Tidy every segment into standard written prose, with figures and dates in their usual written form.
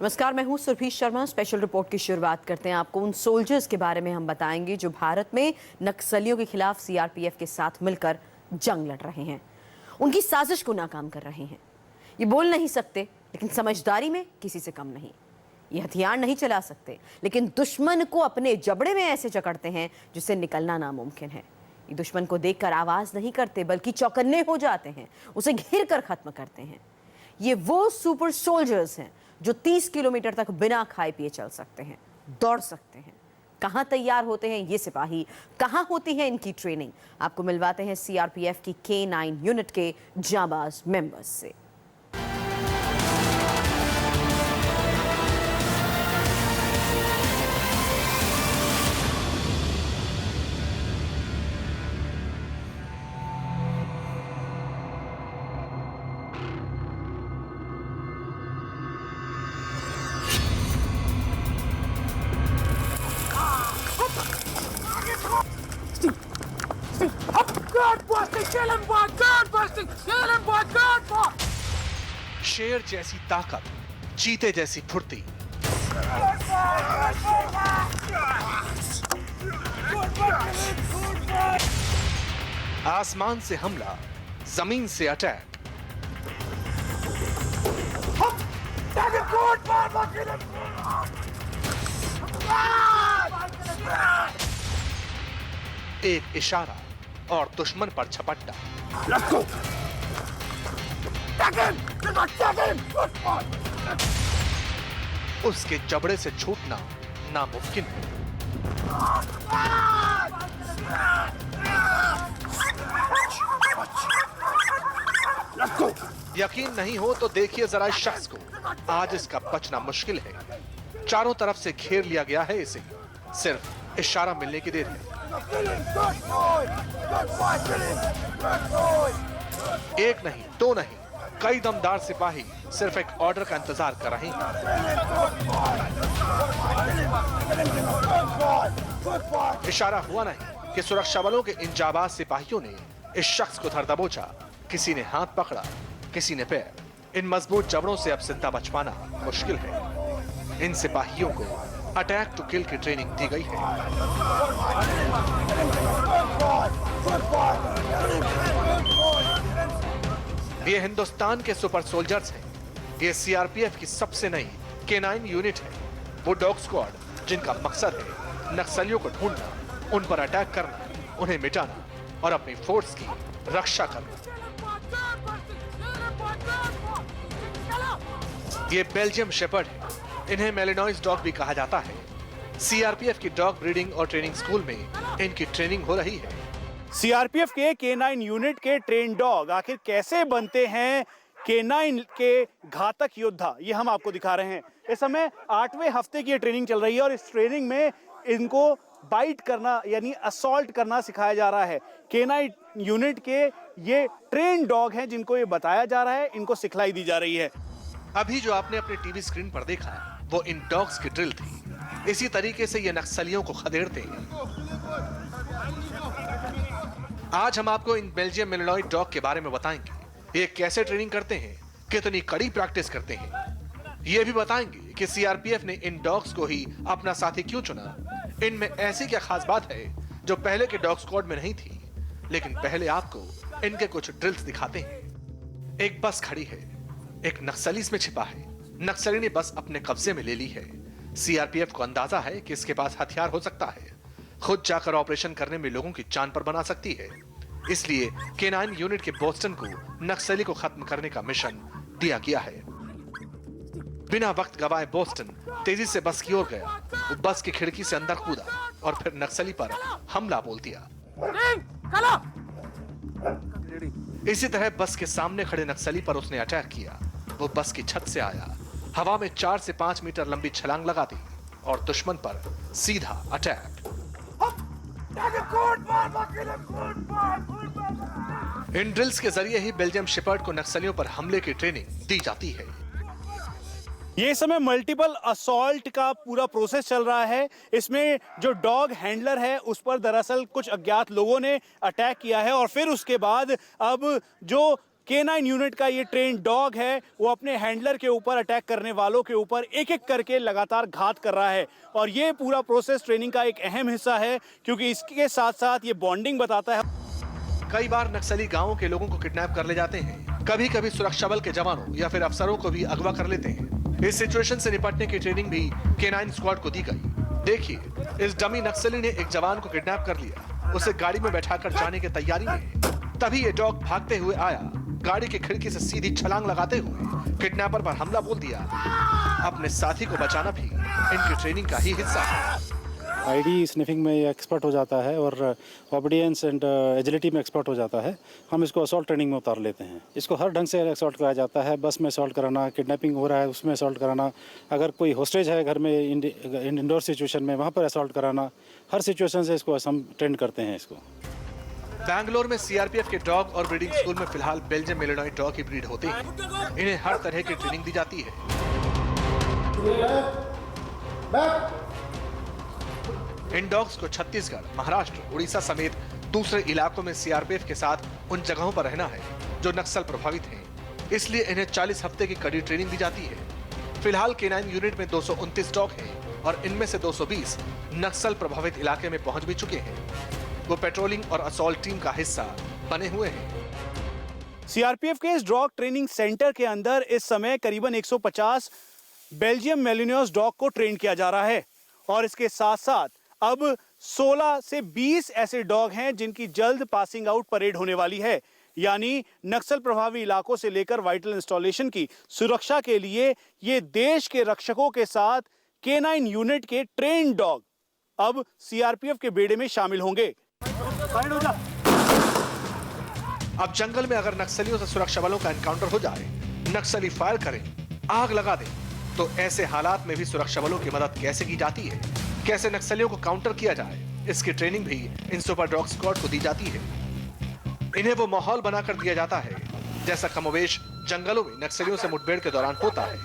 नमस्कार, मैं हूं सुरभि शर्मा। स्पेशल रिपोर्ट की शुरुआत करते हैं। आपको उन सोल्जर्स के बारे में हम बताएंगे जो भारत में नक्सलियों के खिलाफ सीआरपीएफ के साथ मिलकर जंग लड़ रहे हैं, उनकी साजिश को नाकाम कर रहे हैं। ये बोल नहीं सकते लेकिन समझदारी में किसी से कम नहीं। ये हथियार नहीं चला सकते लेकिन दुश्मन को अपने जबड़े में ऐसे जकड़ते हैं जिससे निकलना नामुमकिन है। ये दुश्मन को देखकर आवाज नहीं करते बल्कि चौकन्ने हो जाते हैं, उसे घेर कर खत्म करते हैं। ये वो सुपर सोल्जर्स हैं जो 30 किलोमीटर तक बिना खाए पिए चल सकते हैं, दौड़ सकते हैं। कहां तैयार होते हैं ये सिपाही, कहां होती है इनकी ट्रेनिंग? आपको मिलवाते हैं सीआरपीएफ की K9 यूनिट के जाबाज मेंबर्स से। शेर जैसी ताकत, चीते जैसी फुर्ती, आसमान से हमला, जमीन से अटैक। एक इशारा और दुश्मन पर झपट्टा। उसके जबड़े से छूटना नामुमकिन है। यकीन नहीं हो तो देखिए जरा इस शख्स को। आज इसका बचना मुश्किल है। चारों तरफ से घेर लिया गया है इसे। सिर्फ इशारा मिलने की देर है। एक नहीं, दो नहीं, कई दमदार सिपाही सिर्फ एक ऑर्डर का इंतजार कर रहे हैं। इशारा हुआ नहीं कि सुरक्षा बलों के इन जाबाज सिपाहियों ने इस शख्स को धर दबोचा। किसी ने हाथ पकड़ा, किसी ने पैर। इन मजबूत जबड़ों से अब जिंदा बच पाना मुश्किल है। इन सिपाहियों को अटैक टू किल की ट्रेनिंग दी गई है। ये हिंदुस्तान के सुपर सोल्जर्स हैं। ये सीआरपीएफ की सबसे नई K9 यूनिट है। वो डॉग स्क्वाड जिनका मकसद है नक्सलियों को ढूंढना, उन पर अटैक करना, उन्हें मिटाना और अपनी फोर्स की रक्षा करना। ये बेल्जियम शेपर्ड है। इन्हें मेलिनॉइस डॉग भी कहा जाता है। सीआरपीएफ की डॉग ब्रीडिंग और ट्रेनिंग स्कूल में इनकी ट्रेनिंग हो रही है। सीआरपीएफ के K9 यूनिट के ट्रेन डॉग आखिर कैसे बनते हैं K9 के घातक योद्धा, ये हम आपको दिखा रहे हैं। इस समय 8वें हफ्ते की ये ट्रेनिंग चल रही है और इस ट्रेनिंग में इनको बाइट करना यानी असॉल्ट करना सिखाया जा रहा है। K9 यूनिट के ये ट्रेन डॉग हैं जिनको ये बताया जा रहा है, इनको सिखलाई दी जा रही है। अभी जो आपने अपने टीवी स्क्रीन पर देखा वो इन डॉग्स की ड्रिल थी। इसी तरीके से ये नक्सलियों को खदेड़ते हैं। आज हम आपको इन बेल्जियम मेलिनॉइड डॉग के बारे में बताएंगे। ये कैसे ट्रेनिंग करते हैं, कितनी कड़ी प्रैक्टिस करते हैं। ये भी बताएंगे कि सीआरपीएफ ने इन डॉग्स को ही अपना साथी क्यों चुना। इनमें ऐसी क्या खास बात है जो पहले के डॉग स्क्वाड में नहीं थी। लेकिन पहले आपको इनके कुछ ड्रिल्स दिखाते हैं। एक बस खड़ी है, एक नक्सली इसमें छिपा है। नक्सली ने बस अपने कब्जे में ले ली है। सीआरपीएफ को अंदाजा है कि इसके पास हथियार हो सकता है, खुद जाकर ऑपरेशन करने में लोगों की जान पर बना सकती है। इसलिए K9 यूनिट के बोस्टन को नक्सली को खत्म करने का मिशन दिया गया है। बिना वक्त गवाए बोस्टन तेजी से बस की ओर गया। वो बस की खिड़की से अंदर कूदा और फिर नक्सली पर हमला बोल दिया। इसी तरह बस के सामने खड़े नक्सली पर उसने अटैक किया। वो बस की छत से आया, हवा में 4 से 5 मीटर लंबी छलांग लगा दी और दुश्मन पर सीधा अटैक। इन ड्रिल्स के जरिए ही बेल्जियम शेपर्ड को नक्सलियों पर हमले की ट्रेनिंग दी जाती है। ये समय मल्टीपल असॉल्ट का पूरा प्रोसेस चल रहा है। इसमें जो डॉग हैंडलर है उस पर दरअसल कुछ अज्ञात लोगों ने अटैक किया है और फिर उसके बाद अब जो K9 यूनिट का ये ट्रेन डॉग है वो अपने हैंडलर के ऊपर अटैक करने वालों के ऊपर एक एक करके लगातार घात कर रहा है। और ये पूरा प्रोसेस ट्रेनिंग का एक अहम हिस्सा है क्योंकि इसके साथ साथ ये बॉन्डिंग बताता है। कई बार नक्सली गांवों के लोगों को किडनैप कर ले जाते हैं। कभी कभी सुरक्षा बल के जवानों या फिर अफसरों को भी अगवा कर लेते हैं। इस सिचुएशन से निपटने की ट्रेनिंग भी K9 स्क्वाड को दी गई। देखिए, इस डमी नक्सली ने एक जवान को किडनैप कर लिया, उसे गाड़ी में बैठाकर जाने की तैयारी में है। तभी ये डॉग भागते हुए आया, गाड़ी की खिड़की से सीधी छलांग लगाते हुए किडनैपर पर हमला बोल दिया। अपने साथी को बचाना भी इनकी ट्रेनिंग का ही हिस्सा है। आईडी स्निफिंग में ये एक्सपर्ट हो जाता है और ओबीडियंस एंड एजिलिटी में एक्सपर्ट हो जाता है। हम इसको असॉल्ट ट्रेनिंग में उतार लेते हैं। इसको हर ढंग से असॉल्ट कराया जाता है। बस में असॉल्ट कराना, किडनैपिंग हो रहा है उसमें असॉल्ट कराना, अगर कोई होस्टेज है घर में इंडोर सिचुएशन में वहाँ पर असॉल्ट कराना, हर सिचुएशन से इसको हम ट्रेन करते हैं। इसको बैंगलोर में सीआरपीएफ के डॉग और ब्रीडिंग स्कूल में फिलहाल बेल्जियम मेलिनॉय डॉग की ब्रीड होते हैं। इन्हें हर तरह की ट्रेनिंग दी जाती है। इन डॉग्स को छत्तीसगढ़, महाराष्ट्र, उड़ीसा समेत दूसरे इलाकों में सीआरपीएफ के साथ उन जगहों पर रहना है जो नक्सल प्रभावित हैं। इसलिए इन्हें 40 हफ्ते की कड़ी ट्रेनिंग दी जाती है। फिलहाल K9 यूनिट में 229 डॉग हैं और इनमें से 220 नक्सल प्रभावित इलाके में पहुंच भी चुके हैं। वो पेट्रोलिंग और असॉल्ट टीम का हिस्सा बने हुए हैं। सीआरपीएफ के इस डॉग ट्रेनिंग सेंटर के अंदर इस समय करीबन 150 बेल्जियम मेलिनोइस डॉग को ट्रेन किया जा रहा है और इसके साथ साथ अब 16 से 20 ऐसे डॉग हैं जिनकी जल्द पासिंग आउट परेड होने वाली है। यानी नक्सल प्रभावी इलाकों से लेकर वाइटल इंस्टॉलेशन की सुरक्षा के लिए ये देश के रक्षकों के साथ K9 यूनिट के ट्रेन डॉग अब सीआरपीएफ के बेड़े में शामिल होंगे। अब जंगल में अगर नक्सलियों से सुरक्षा बलों का एनकाउंटर हो जाए, नक्सली फायर करें, आग लगा दें, तो ऐसे हालात में भी सुरक्षा बलों की मदद कैसे की जाती है, कैसे नक्सलियों को काउंटर किया जाए, इसकी ट्रेनिंग भी इन सुपर डॉग स्क्वाड को दी जाती है। इन्हें वो माहौल बनाकर दिया जाता है जैसा कमोवेश जंगलों में नक्सलियों से मुठभेड़ के दौरान होता है,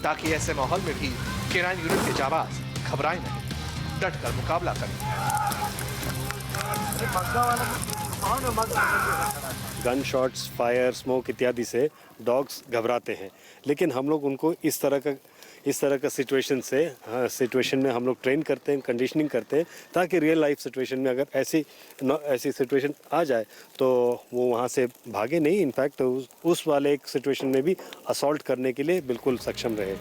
ताकि ऐसे माहौल में भी K9 यूनिट के जाबाज घबराए नहीं, डटकर मुकाबला करें। गन शॉट्स, फायर, स्मोक इत्यादि से डॉग्स घबराते हैं, लेकिन हम लोग उनको इस तरह का सिचुएशन में हम लोग ट्रेन करते हैं, कंडीशनिंग करते हैं, ताकि रियल लाइफ सिचुएशन में अगर ऐसी सिचुएशन आ जाए तो वो वहाँ से भागे नहीं, इनफैक्ट उस वाले एक सिचुएशन में भी असॉल्ट करने के लिए बिल्कुल सक्षम रहे।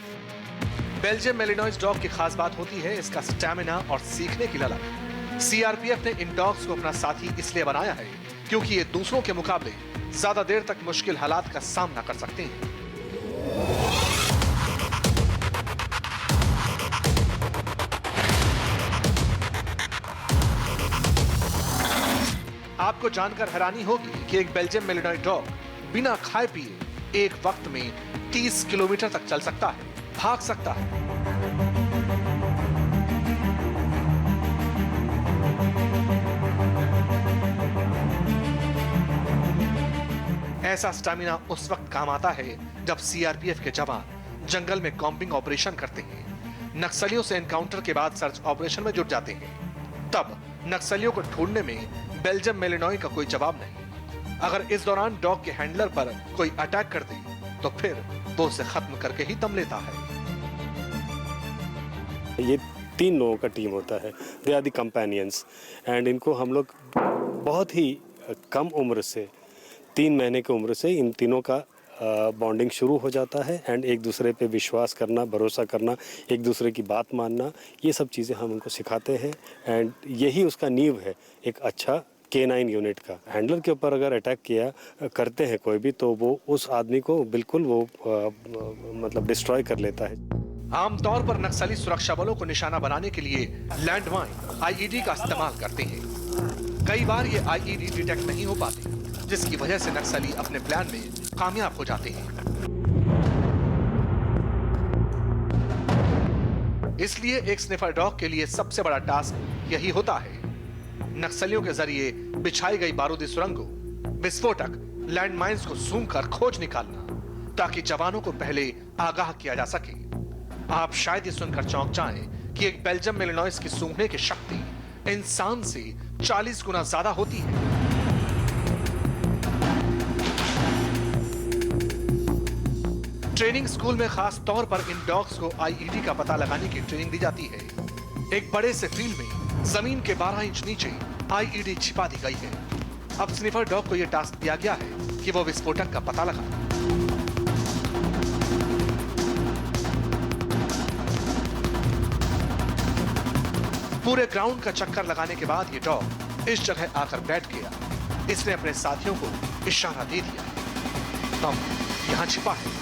बेल्जियम मेलिनॉइस डॉग की खास बात होती है इसका स्टैमिना और सीखने की ललक। सीआरपीएफ ने इन डॉग्स को अपना साथी इसलिए बनाया है क्योंकि ये दूसरों के मुकाबले ज्यादा देर तक मुश्किल हालात का सामना कर सकते हैं। आपको जानकर हैरानी होगी कि एक बेल्जियम मेलिनॉय डॉग बिना खाए पिए एक वक्त में 30 किलोमीटर तक चल सकता है, भाग सकता है। ऐसा स्टैमिना उस वक्त काम आता है जब सीआरपीएफ के जवान जंगल में कॉम्बिंग ऑपरेशन करते हैं, नक्सलियों से एनकाउंटर के बाद सर्च ऑपरेशन में जुट जाते हैं। तब नक्सलियों को ढूंढने में बेल्जियम मेलिनॉय का कोई जवाब नहीं। अगर इस दौरान डॉग के हैंडलर पर कोई अटैक कर दे तो फिर वो उसे खत्म करके ही दम लेता है। ये 3 लोगों का टीम होता है, they are the companions, and इनको हम लोग बहुत ही कम उम्र से 3 महीने की उम्र से इन तीनों का बॉन्डिंग शुरू हो जाता है एंड एक दूसरे पे विश्वास करना, भरोसा करना, एक दूसरे की बात मानना, ये सब चीज़ें हम उनको सिखाते हैं एंड यही उसका नींव है एक अच्छा K9 यूनिट का। हैंडलर के ऊपर अगर अटैक करते हैं कोई भी तो वो उस आदमी को बिल्कुल वो मतलब डिस्ट्रॉय कर लेता है। आमतौर पर नक्सली सुरक्षा बलों को निशाना बनाने के लिए लैंडमाइन आईईडी का इस्तेमाल करते हैं। कई बार ये आईईडी डिटेक्ट नहीं हो पाते, जिसकी वजह से नक्सली अपने प्लान में कामयाब हो जाते हैं। इसलिए एक स्निफर डॉग के लिए सबसे बड़ा टास्क यही होता है, नक्सलियों के जरिए बिछाई गई बारूदी सुरंगों, विस्फोटक, लैंडमाइंस को सूंघ कर खोज निकालना, ताकि जवानों को पहले आगाह किया जा सके। आप शायद ये सुनकर चौंक जाएं कि एक बेल्जियम मेलिनॉइस की सूंघने की शक्ति इंसान से 40 गुना ज्यादा होती है। ट्रेनिंग स्कूल में खास तौर पर इन डॉग्स को आईईडी का पता लगाने की ट्रेनिंग दी जाती है। एक बड़े से फील्ड में जमीन के 12 इंच नीचे आईईडी छिपा दी गई है। अब स्निफर डॉग को यह टास्क दिया गया है कि वो विस्फोटक का पता लगाए। पूरे ग्राउंड का चक्कर लगाने के बाद ये डॉग इस जगह आकर बैठ गया। इसने अपने साथियों को इशारा दे दिया। अब यहां छिपा है।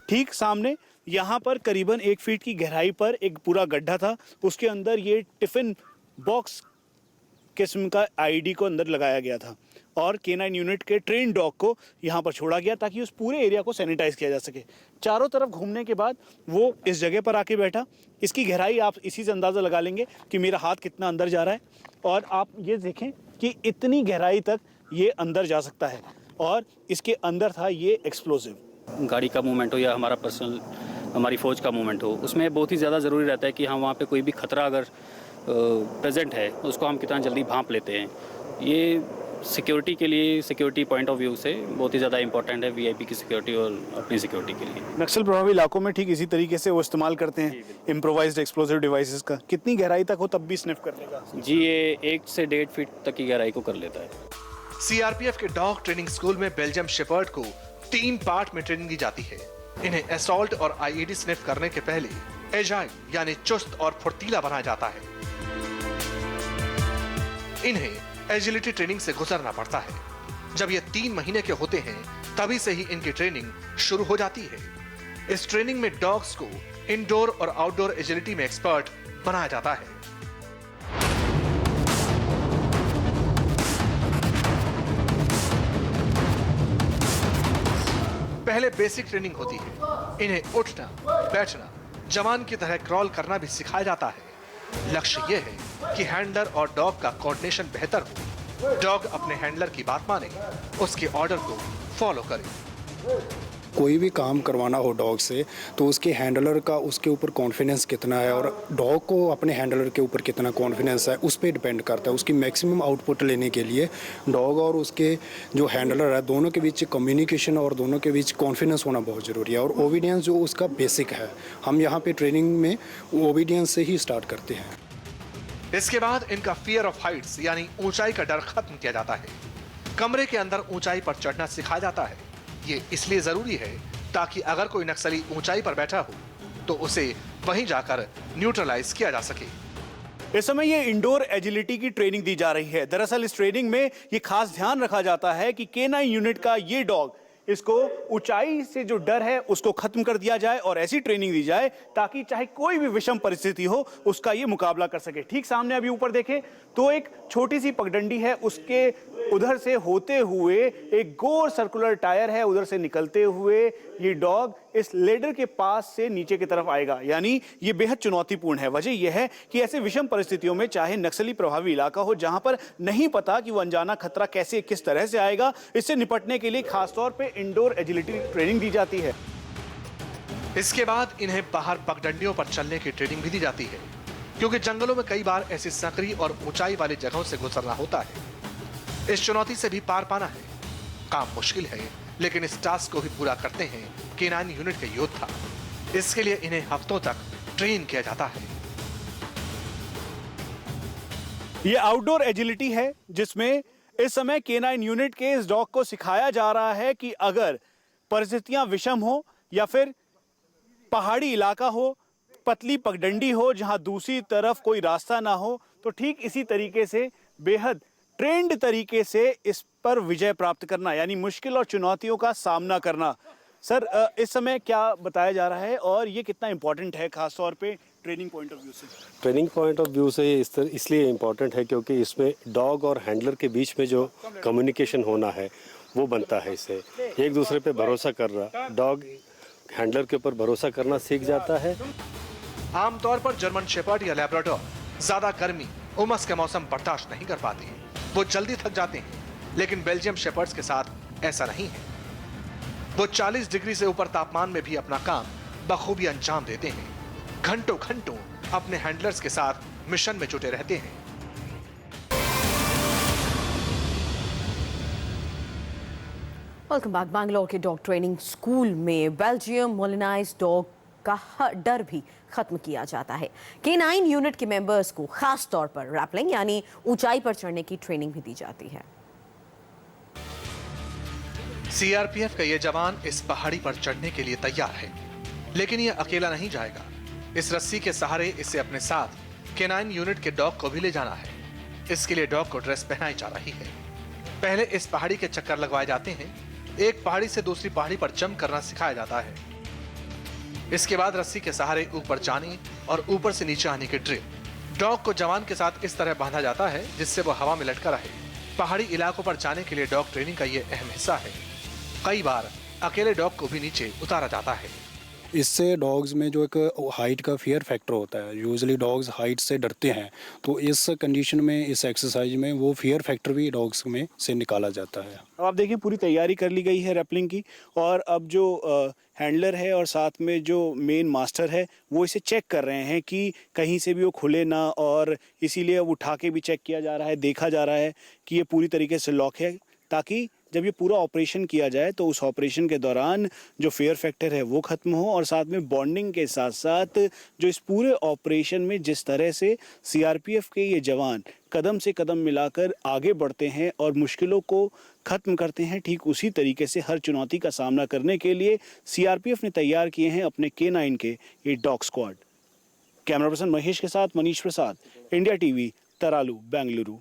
ठीक सामने यहाँ पर करीबन 1 फीट की गहराई पर एक पूरा गड्ढा था। उसके अंदर ये टिफिन बॉक्स किस्म का आईडी को अंदर लगाया गया था और K9 यूनिट के ट्रेन डॉग को यहाँ पर छोड़ा गया ताकि उस पूरे एरिया को सैनिटाइज किया जा सके। चारों तरफ घूमने के बाद वो इस जगह पर आके बैठा। इसकी गहराई आप इसी से अंदाज़ा लगा लेंगे कि मेरा हाथ कितना अंदर जा रहा है, और आप ये देखें कि इतनी गहराई तक ये अंदर जा सकता है। और इसके अंदर था ये एक्सप्लोजिव। गाड़ी का मूवमेंट हो या हमारा पर्सनल हमारी फ़ौज का मूवमेंट हो, उसमें बहुत ही ज़्यादा ज़रूरी रहता है कि हम वहाँ पे कोई भी खतरा अगर प्रेजेंट है उसको हम कितना जल्दी भांप लेते हैं। ये सिक्योरिटी के लिए, सिक्योरिटी पॉइंट ऑफ व्यू से बहुत ही ज़्यादा इंपॉर्टेंट है, वीआईपी की सिक्योरिटी और अपनी सिक्योरिटी के लिए। नक्सल प्रभावी इलाकों में ठीक इसी तरीके से वो इस्तेमाल करते हैं इम्प्रोवाइज्ड एक्सप्लोजिव डिवाइसेस का। कितनी गहराई तक हो तब भी स्निफ कर लेगा? जी, ये 1 से 1.5 फीट तक की गहराई को कर लेता है। सीआरपीएफ के डॉग ट्रेनिंग स्कूल में बेल्जियम शेपर्ड को 3 पार्ट में ट्रेनिंग दी जाती है। इन्हें असॉल्ट और आईईडी स्निफ करने के पहले एजाइल यानी चुस्त और फुर्तीला बनाया जाता है। इन्हें एजिलिटी ट्रेनिंग से गुजरना पड़ता है। जब ये 3 महीने के होते हैं तभी से ही इनकी ट्रेनिंग शुरू हो जाती है। इस ट्रेनिंग में डॉग्स को इंडोर और आउटडोर एजिलिटी में एक्सपर्ट बनाया जाता है। पहले बेसिक ट्रेनिंग होती है। इन्हें उठना, बैठना, जवान की तरह क्रॉल करना भी सिखाया जाता है। लक्ष्य यह है कि हैंडलर और डॉग का कोऑर्डिनेशन बेहतर हो। डॉग अपने हैंडलर की बात माने, उसके ऑर्डर को फॉलो करे। कोई भी काम करवाना हो डॉग से तो उसके हैंडलर का उसके ऊपर कॉन्फिडेंस कितना है और डॉग को अपने हैंडलर के ऊपर कितना कॉन्फिडेंस है उस पर डिपेंड करता है। उसकी मैक्सिमम आउटपुट लेने के लिए डॉग और उसके जो हैंडलर है दोनों के बीच कम्युनिकेशन और दोनों के बीच कॉन्फिडेंस होना बहुत ज़रूरी है। और ओबीडियंस जो उसका बेसिक है, हम यहाँ पे ट्रेनिंग में ओबीडियंस से ही स्टार्ट करते हैं। इसके बाद इनका फियर ऑफ हाइट्स यानी ऊंचाई का डर खत्म किया जाता है। कमरे के अंदर ऊंचाई पर चढ़ना सिखाया जाता है। ये इसलिए जरूरी है ताकि अगर कोई नक्सली ऊंचाई पर बैठा हो तो उसे वहीं जाकर न्यूट्रलाइज किया जा सके। इस समय ये इंडोर एजिलिटी की ट्रेनिंग दी जा रही है। दरअसल इस ट्रेनिंग में ये खास ध्यान रखा जाता है कि K9 यूनिट का ये डॉग, इसको ऊंचाई से जो डर है उसको खत्म कर दिया जाए और ऐसी ट्रेनिंग दी जाए ताकि चाहे कोई भी विषम परिस्थिति हो उसका ये मुकाबला कर सके। ठीक सामने अभी ऊपर देखें तो एक छोटी सी पगडंडी है, उसके उधर से होते हुए एक गोल सर्कुलर टायर है, उधर से निकलते हुए ये डॉग इस लेडर के पास से नीचे की तरफ आएगा। यानी ये बेहद चुनौतीपूर्ण है। वजह यह है कि ऐसे विषम परिस्थितियों में, चाहे नक्सली प्रभावी इलाका हो जहां पर नहीं पता कि वो अनजाना खतरा कैसे किस तरह से आएगा, इससे निपटने के लिए खासतौर पे इंडोर एजिलिटी ट्रेनिंग दी जाती है। इसके बाद इन्हें बाहर पगडंडियों पर चलने की ट्रेनिंग भी दी जाती है, क्योंकि जंगलों में कई बार ऐसी संकरी और ऊंचाई वाली जगहों से गुजरना होता है। इस चुनौती से भी पार पाना है। काम मुश्किल है, लेकिन इस टास्क को भी पूरा करते हैं K9 यूनिट के योद्धा। इसके लिए इन्हें हफ्तों तक ट्रेन किया जाता है। ये आउटडोर एजिलिटी है जिसमें इस समय K9 यूनिट के इस डॉग को सिखाया जा रहा है कि अगर परिस्थितियां विषम हो या फिर पहाड़ी इलाका हो, पतली पगडंडी हो जहां दूसरी तरफ कोई रास्ता ना हो, तो ठीक इसी तरीके से बेहद ट्रेंड तरीके से इस पर विजय प्राप्त करना, यानी मुश्किल और चुनौतियों का सामना करना। सर, इस समय क्या बताया जा रहा है और ये कितना इंपॉर्टेंट है खासतौर पे ट्रेनिंग पॉइंट ऑफ व्यू से? ट्रेनिंग पॉइंट ऑफ व्यू से इसलिए इम्पॉर्टेंट है क्योंकि इसमें डॉग और हैंडलर के बीच में जो कम्युनिकेशन होना है वो बनता है। इससे एक दूसरे पे भरोसा कर रहा, डॉग हैंडलर के ऊपर भरोसा करना सीख जाता है। आमतौर पर जर्मन शेपर्ड या लैब्राडोर ज्यादा गर्मी, उमस के मौसम बर्दाश्त नहीं कर पाते हैं, वो जल्दी थक जाते हैं। लेकिन बेल्जियम शेपर्ड्स के साथ ऐसा नहीं है। वो 40 डिग्री से ऊपर तापमान में भी अपना काम बखूबी अंजाम देते हैं। घंटों घंटों अपने हैंडलर्स के साथ मिशन में जुटे रहते हैं। Welcome back. बैंगलोर के डॉग ट्रेनिंग स्कूल में बेल्जियम मोलिनाइज डॉग का डर भी खत्म किया जाता है। K9 यूनिट के मेंबर्स को खास तौर पर रैपलिंग यानी ऊंचाई पर चढ़ने की ट्रेनिंग भी दी जाती है। सीआरपीएफ का ये जवान इस पहाड़ी पर चढ़ने के लिए तैयार है, लेकिन ये अकेला नहीं जाएगा। इस रस्सी के सहारे इसे अपने साथ K9 यूनिट के डॉग को भी ले जाना है। इसके लिए डॉग को ड्रेस पहनाई जा रही है। पहले इस पहाड़ी के चक्कर लगवाए जाते हैं। एक पहाड़ी से दूसरी पहाड़ी पर जंप करना सिखाया जाता है। इसके बाद रस्सी के सहारे ऊपर जाने और ऊपर से नीचे आने की ड्रिल। डॉग को जवान के साथ इस तरह बांधा जाता है जिससे वो हवा में लटका रहे। पहाड़ी इलाकों पर जाने के लिए डॉग ट्रेनिंग का ये अहम हिस्सा है। कई बार अकेले डॉग को भी नीचे उतारा जाता है। इससे डॉग्स में जो एक हाइट का फियर फैक्टर होता है, यूजुअली डॉग्स हाइट से डरते हैं, तो इस कंडीशन में, इस एक्सरसाइज में वो फियर फैक्टर भी डॉग्स में से निकाला जाता है। अब आप देखिए पूरी तैयारी कर ली गई है रैपलिंग की, और अब जो हैंडलर है और साथ में जो मेन मास्टर है वो इसे चेक कर रहे हैं कि कहीं से भी वो खुले ना, और इसीलिए अब उठा के भी चेक किया जा रहा है, देखा जा रहा है कि ये पूरी तरीके से लॉक है, ताकि जब ये पूरा ऑपरेशन किया जाए तो उस ऑपरेशन के दौरान जो फेयर फैक्टर है वो खत्म हो, और साथ में बॉन्डिंग के साथ साथ जो इस पूरे ऑपरेशन में जिस तरह से सीआरपीएफ के ये जवान कदम से कदम मिलाकर आगे बढ़ते हैं और मुश्किलों को खत्म करते हैं, ठीक उसी तरीके से हर चुनौती का सामना करने के लिए सीआरपीएफ ने तैयार किए हैं अपने K9 के ये dog squad. Camera person Mahesh के साथ मनीष प्रसाद, इंडिया टीवी, तरालू, बेंगलुरु।